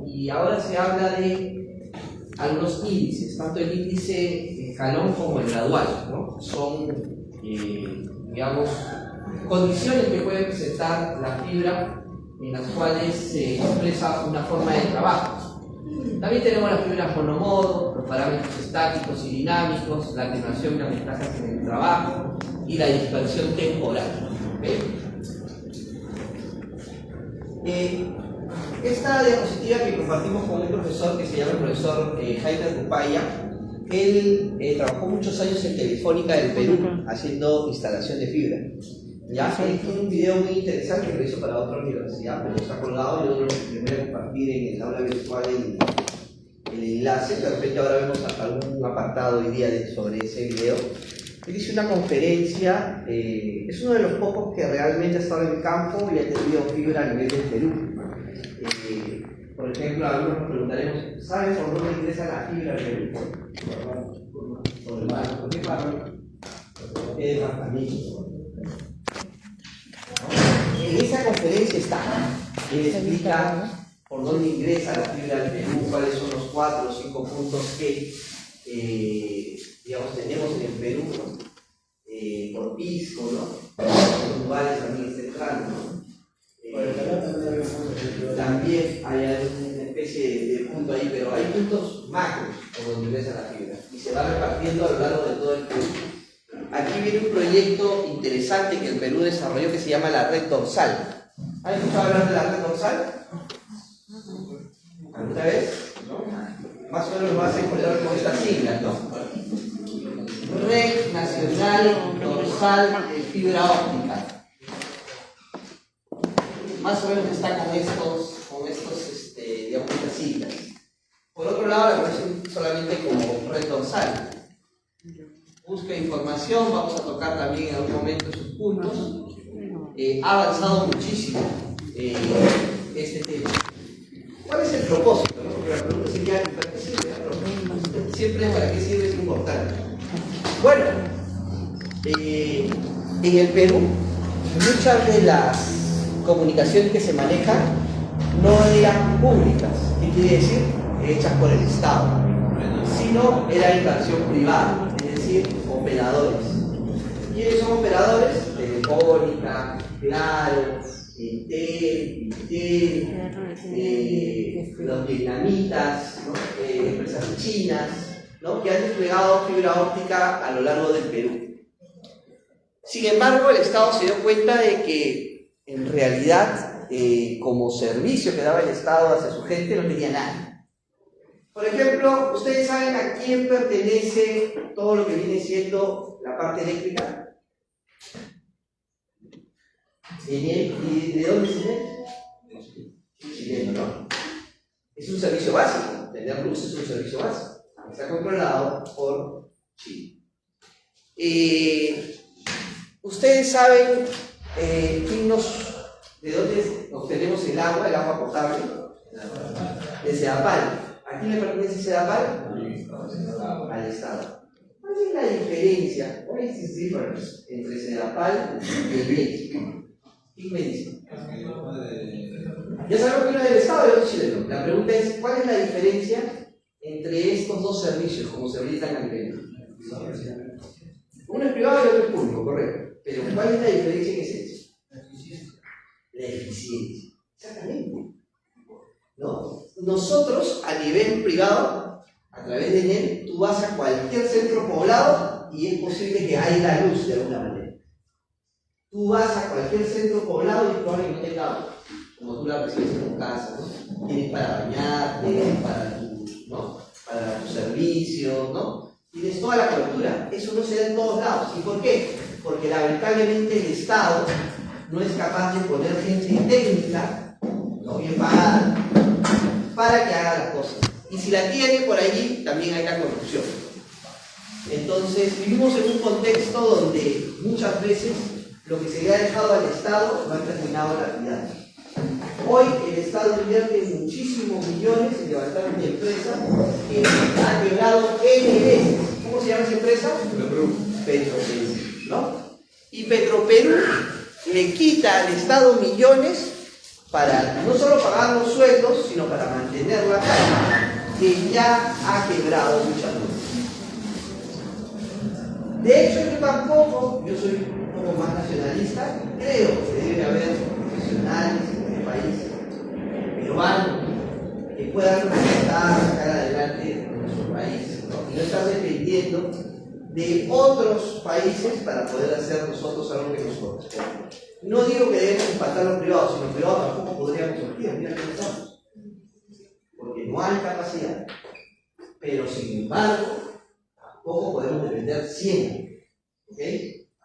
Y ahora se habla de algunos índices, tanto el índice escalón como el gradual, ¿no? Son, digamos, condiciones que puede presentar la fibra en las cuales se expresa una forma de trabajo. También tenemos las fibras monomodo, los parámetros estáticos y dinámicos, la atenuación y las ventajas en el trabajo y la dispersión temporal. ¿Okay? Esta diapositiva que compartimos con un profesor que se llama el profesor Jaime Cupaya, él trabajó muchos años en Telefónica del Perú haciendo instalación de fibra. Ya, él tiene un video muy interesante que lo hizo para otra universidad, pero está colgado y luego lo voy a compartir en el aula virtual el enlace. De repente ahora vemos algún apartado hoy día sobre ese video. Él hizo una conferencia, es uno de los pocos que realmente ha estado en el campo y ha tenido fibra a nivel del Perú. Por ejemplo, algunos nos preguntaremos, ¿saben por dónde ingresa la fibra al Perú? Por el mar. ¿Por qué mar? ¿Por qué departamento? En esa conferencia está, él explica por dónde ingresa la fibra al Perú, cuáles son los 4 o 5 puntos que digamos, tenemos en el Perú, ¿no? Por Pisco, ¿no? Los lugares también está entrando, ¿no? También hay una especie de punto ahí, pero hay puntos macros por donde ingresa la fibra y se va repartiendo a lo largo de todo el Perú. Aquí viene un proyecto interesante que el Perú desarrolló que se llama la red dorsal. ¿Han escuchado hablar de la red dorsal? ¿Alguna vez? ¿No? Más o menos lo vas a encontrar con estas siglas, ¿no? Red Nacional Dorsal de Fibra Óptica. Más o menos está con estos digamos, estas siglas. Por otro lado, la conocen solamente como red dorsal. Busca información, vamos a tocar también en algún momento sus puntos. Ha avanzado muchísimo este tema. ¿Cuál es el propósito? ¿No? Porque la pregunta sería, ¿para qué sirve? Siempre para qué sirve es importante. Bueno, en el Perú, muchas de las comunicaciones que se manejan no eran públicas. ¿Qué quiere decir? Hechas por el Estado, sino era inversión privada, es decir, operadores. ¿Quiénes son operadores? Telefónica, Claro, Entel, los vietnamitas, ¿no? Empresas chinas, ¿no? Que han desplegado fibra óptica a lo largo del Perú. Sin embargo, el Estado se dio cuenta de que en realidad, como servicio que daba el Estado hacia su gente, no tenía nada. Por ejemplo, ¿ustedes saben a quién pertenece todo lo que viene siendo la parte eléctrica? ¿Y de dónde es Enel? Chileno, ¿no? Es un servicio básico. Tener luz es un servicio básico. Está controlado por Chile. Ustedes saben de dónde obtenemos el agua potable. De Sedapal. ¿A quién le pertenece Sedapal? Al Estado. ¿Cuál es la diferencia? What is the difference entre Sedapal y el BID? ¿Quién me dice? Ya sabemos que uno es del Estado y otro es chileno. La pregunta es, ¿cuál es la diferencia entre estos dos servicios como se brindan a nivel? Uno es privado y otro es público, correcto. Pero ¿cuál es la diferencia que es eso? La eficiencia. Exactamente. ¿No? Nosotros, a nivel privado, a través de Enel, tú vas a cualquier centro poblado y es posible que haya luz de alguna manera. Tú vas a cualquier centro poblado y probablemente no tenga agua, como tú la recibes en tu casa, ¿no? Tienes para bañarte, para tus servicios, ¿no? Tienes toda la cobertura. Eso no se da en todos lados. ¿Y por qué? Porque lamentablemente el Estado no es capaz de poner gente técnica, no bien pagada, para que haga las cosas. Y si la tiene por allí, también hay la corrupción. Entonces, vivimos en un contexto donde muchas veces lo que se le ha dejado al Estado no ha terminado la vida. Hoy el Estado invierte muchísimos millones en levantar una empresa que ha quebrado N veces. ¿Cómo se llama esa empresa? Petroperú, ¿no? Y Petroperú le quita al Estado millones para no solo pagar los sueldos, sino para mantener la calle, que ya ha quebrado muchas veces. De hecho, yo tampoco, yo soy un poco más nacionalista, creo que debe haber profesionales en este país peruanos que puedan representar, sacar adelante nuestro país, ¿no? Y no estar dependiendo de otros países para poder hacer nosotros algo que nos corresponde. No digo que debemos impactar a los privados, sino los privados tampoco podríamos surgir, mira que estamos, porque no hay capacidad. Pero sin embargo, tampoco podemos depender siempre, ¿ok?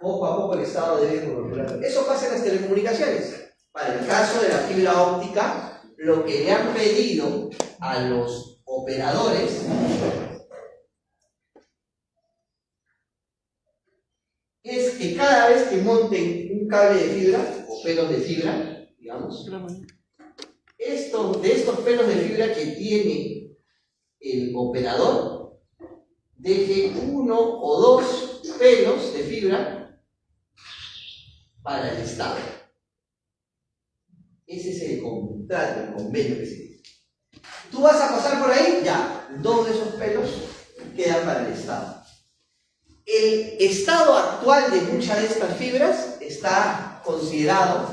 Poco a poco el Estado debe controlar. Eso pasa en las telecomunicaciones. Para el caso de la fibra óptica, lo que le han pedido a los operadores es que cada vez que monten un cable de fibra, o pelos de fibra, digamos, de estos pelos de fibra que tiene el operador, deje 1 o 2 pelos de fibra para el Estado. Ese es el contrato, el convenio que se dice. Tú vas a pasar por ahí, ya, 2 de esos pelos quedan para el Estado. El estado actual de muchas de estas fibras está considerado,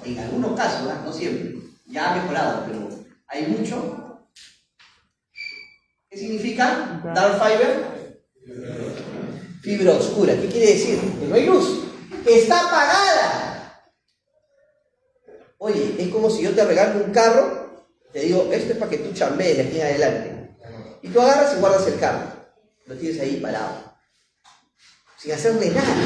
en algunos casos, no siempre, ya ha mejorado, pero hay mucho. ¿Qué significa dark fiber? Fibra oscura. ¿Qué quiere decir? Que no hay luz, que está apagada. Oye, es como si yo te regalo un carro, te digo, esto es para que tú chambees de aquí en adelante. Y tú agarras y guardas el carro, lo tienes ahí parado, sin hacerle nada,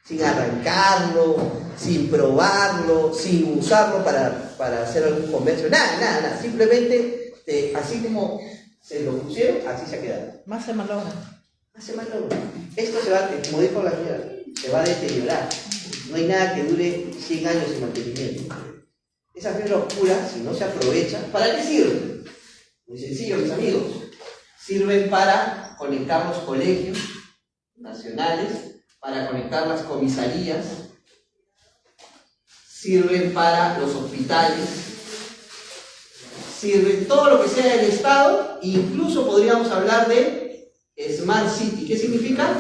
sin arrancarlo, sin probarlo, sin usarlo para hacer algún comercio, nada, simplemente así como se lo pusieron, así se ha quedado. Más se malogra. Esto se va, como dijo la señora, se va a deteriorar. No hay nada que dure 100 años sin mantenimiento. Esa fibra oscura, si no se aprovecha, ¿para qué sirve? Muy sencillo, mis amigos. Sirven para conectar los colegios nacionales, para conectar las comisarías, sirven para los hospitales, sirven todo lo que sea del Estado, incluso podríamos hablar de Smart City. ¿Qué significa?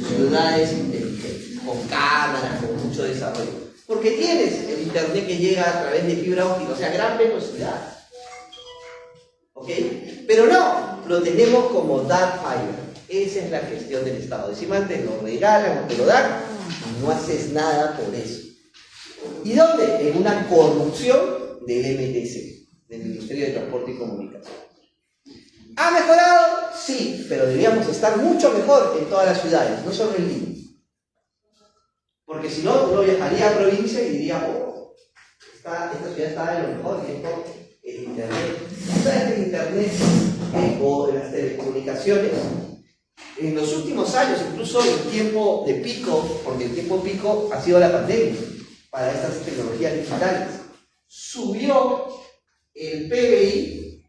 Ciudades inteligentes, con cámaras, con mucho desarrollo. Porque tienes el internet que llega a través de fibra óptica, o sea, gran velocidad. ¿Ok? Pero no, lo tenemos como dark fiber. Esa es la gestión del Estado. Encima te lo regalan o te lo dan y no haces nada por eso. ¿Y dónde? En una corrupción del MTC, del Ministerio de Transporte y Comunicación. ¿Ha mejorado? Sí, pero deberíamos estar mucho mejor en todas las ciudades, no solo en Lima. Porque si no, uno viajaría a provincia y diría, oh, esta ciudad está de lo mejor, y esto, el Internet. ¿Sabes que el Internet o de las telecomunicaciones, en los últimos años, incluso en tiempo de pico, porque el tiempo pico ha sido la pandemia para estas tecnologías digitales, subió el PBI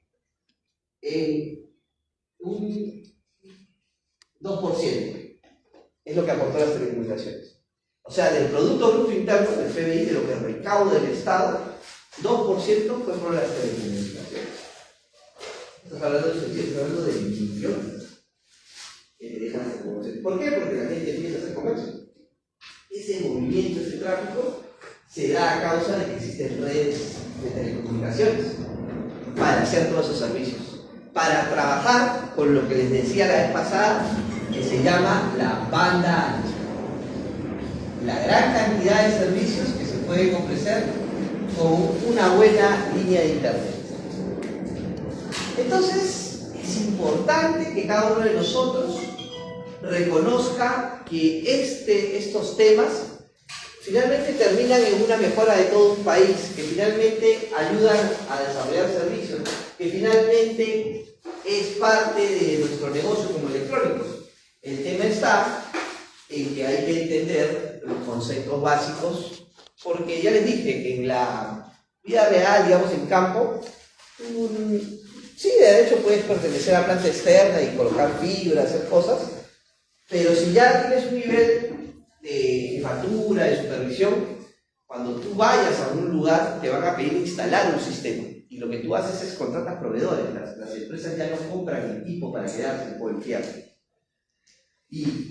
en un 2%, es lo que aportó las telecomunicaciones. O sea, del Producto Bruto Interno, del PBI, de lo que recauda el Estado, 2% fue por las telecomunicaciones. Estás hablando de millones. ¿Por qué? Porque la gente empieza a hacer comercio. Ese movimiento, ese tráfico, se da a causa de que existen redes de telecomunicaciones para hacer todos esos servicios. Para trabajar con lo que les decía la vez pasada, que se llama la banda ancha. La gran cantidad de servicios que se pueden ofrecer con una buena línea de internet. Entonces, es importante que cada uno de nosotros reconozca que estos temas finalmente terminan en una mejora de todo un país, que finalmente ayudan a desarrollar servicios, que finalmente es parte de nuestro negocio como electrónicos. El tema está en que hay que entender los conceptos básicos, porque ya les dije, en la vida real, digamos, en campo, sí, de hecho puedes pertenecer a planta externa y colocar fibra, hacer cosas, pero si ya tienes un nivel de jefatura, de supervisión, Cuando tú vayas a un lugar, te van a pedir instalar un sistema. Y lo que tú haces es contratar proveedores. Las empresas ya no compran equipo para quedarse o confiarse.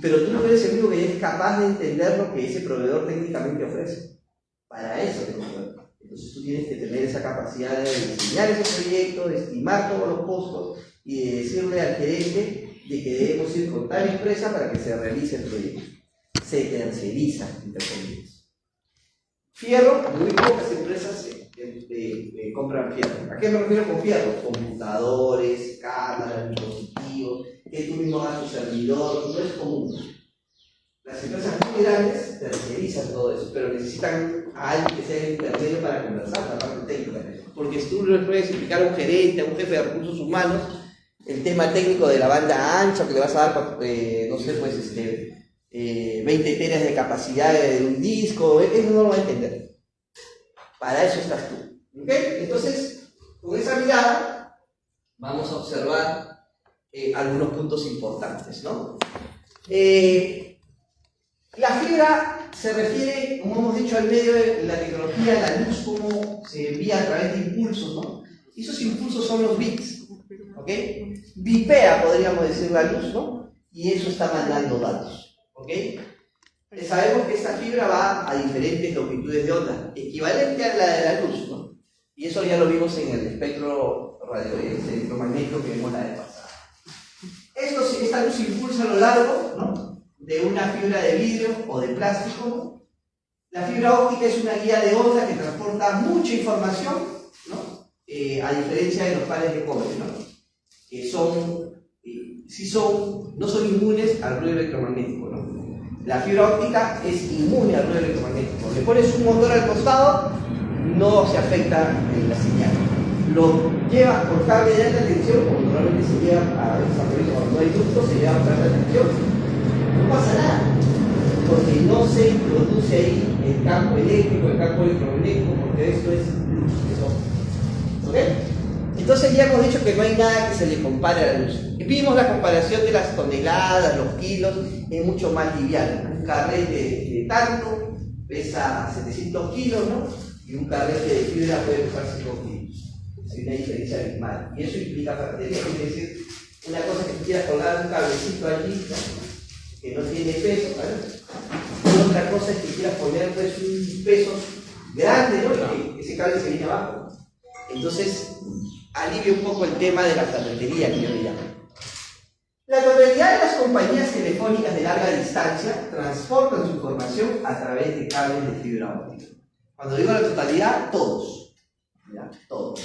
Pero tú no eres el único que es capaz de entender lo que ese proveedor técnicamente ofrece. Para eso te contratan. Entonces tú tienes que tener esa capacidad de diseñar ese proyecto, de estimar todos los costos y de decirle al gerente de que debemos ir con tal empresa para que se realice el proyecto. Se terceriza, entre comillas. Fierro, muy pocas empresas compran fierro. ¿A qué me refiero con fierro? Computadores, cámaras, dispositivos, que tú mismo hagas tu servidor, no es común. Las empresas muy grandes tercerizan todo eso, pero necesitan a alguien que sea el intermedio para conversar la parte técnica. Porque si tú le puedes explicar a un gerente, a un jefe de recursos humanos, el tema técnico de la banda ancha, que le vas a dar, no sé, pues 20 teras de capacidad de un disco, él no lo va a entender. Para eso estás tú. ¿Okay? Entonces, con esa mirada, vamos a observar algunos puntos importantes, ¿no? La fibra se refiere, como hemos dicho, al medio de la tecnología, la luz, cómo se envía a través de impulsos, ¿no? Y esos impulsos son los bits, ¿ok? Bipea, podríamos decir, la luz, ¿no? Y eso está mandando datos, ¿ok? Sabemos que esta fibra va a diferentes longitudes de onda, equivalente a la de la luz, ¿no? Y eso ya lo vimos en el espectro electromagnético que vimos la vez pasada. Esta luz impulsa a lo largo, ¿no?, de una fibra de vidrio o de plástico, ¿no? La fibra óptica es una guía de onda que transporta mucha información, ¿no? A diferencia de los paneles de cobre, ¿no? Que no son inmunes al ruido electromagnético, ¿no? La fibra óptica es inmune al ruido electromagnético. Le pones un motor al costado, no se afecta en la señal. Lo llevas por cable de alta tensión, como normalmente se lleva a veces cuando no hay ductos, se lleva por alta tensión. No pasa nada, porque no se introduce ahí el campo eléctrico, el campo electromagnético, porque esto es luz, ¿ok? Entonces ya hemos dicho que no hay nada que se le compare a la luz. Y vimos la comparación de las toneladas, los kilos, es mucho más liviano. Un carrete de tanto pesa 700 kilos, ¿no? Y un carrete de fibra puede pesar 5 kilos. Hay una diferencia abismal. Y eso implica batería, es decir, una cosa que tú quieras colgar un cablecito allí, ¿no?, que no tiene peso, ¿vale? Y otra cosa es que quieras poner pues un peso grande, ¿no?, y que ese cable se viene abajo. Entonces, alivia un poco el tema de la ferretería, que yo le llamo. La totalidad de las compañías telefónicas de larga distancia transportan su información a través de cables de fibra óptica. Cuando digo la totalidad, todos. ¿Ya? Todos.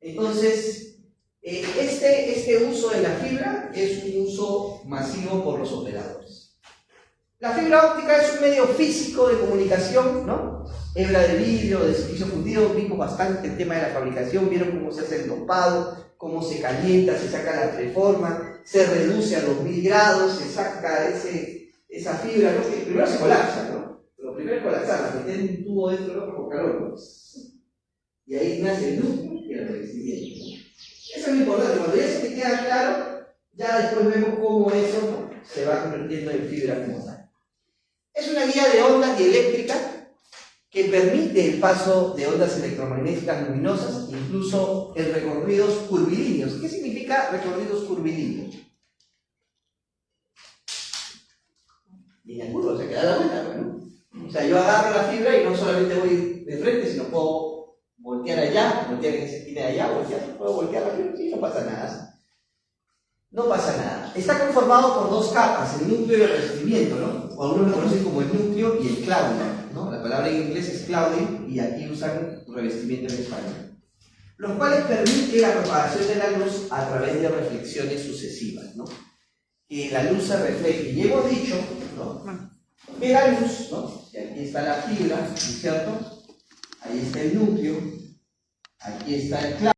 Entonces, este uso de la fibra es un uso masivo por los operadores. La fibra óptica es un medio físico de comunicación, ¿no? Hebra de vidrio, de silicio fundido, vimos bastante el tema de la fabricación, vieron cómo se hace el dopado, cómo se calienta, se saca la preforma, se reduce a 2000 grados, se saca esa fibra, ¿no?, que primero se colapsa, ¿no? Lo primero es colapsarla, meter un tubo dentro del otro con calor, ¿no? Y ahí nace el núcleo y el revestimiento, ¿no? Eso es lo importante. Cuando ya se te queda claro, ya después vemos cómo eso, ¿no?, se va convirtiendo en fibra como tal. Es una guía de ondas dieléctrica que permite el paso de ondas electromagnéticas luminosas, incluso en recorridos curvilíneos. ¿Qué significa recorridos curvilíneos? Línea curva, o sea, que da la vuelta, ¿no? O sea, yo agarro la fibra y no solamente voy de frente, sino puedo voltear allá, voltear en esa esquina de allá, puedo voltear la fibra, sí, no pasa nada. No pasa nada. Está conformado por dos capas, el núcleo y el revestimiento, ¿no? O algunos lo conocen como el núcleo y el clouding, ¿no? La palabra en inglés es clouding y aquí usan revestimiento en español. Los cuales permiten la propagación de la luz a través de reflexiones sucesivas, ¿no? Que la luz se refleje. Y hemos dicho, ¿no?, que la luz, ¿no?, y aquí está la fibra, ¿cierto? Ahí está el núcleo, aquí está el cloud.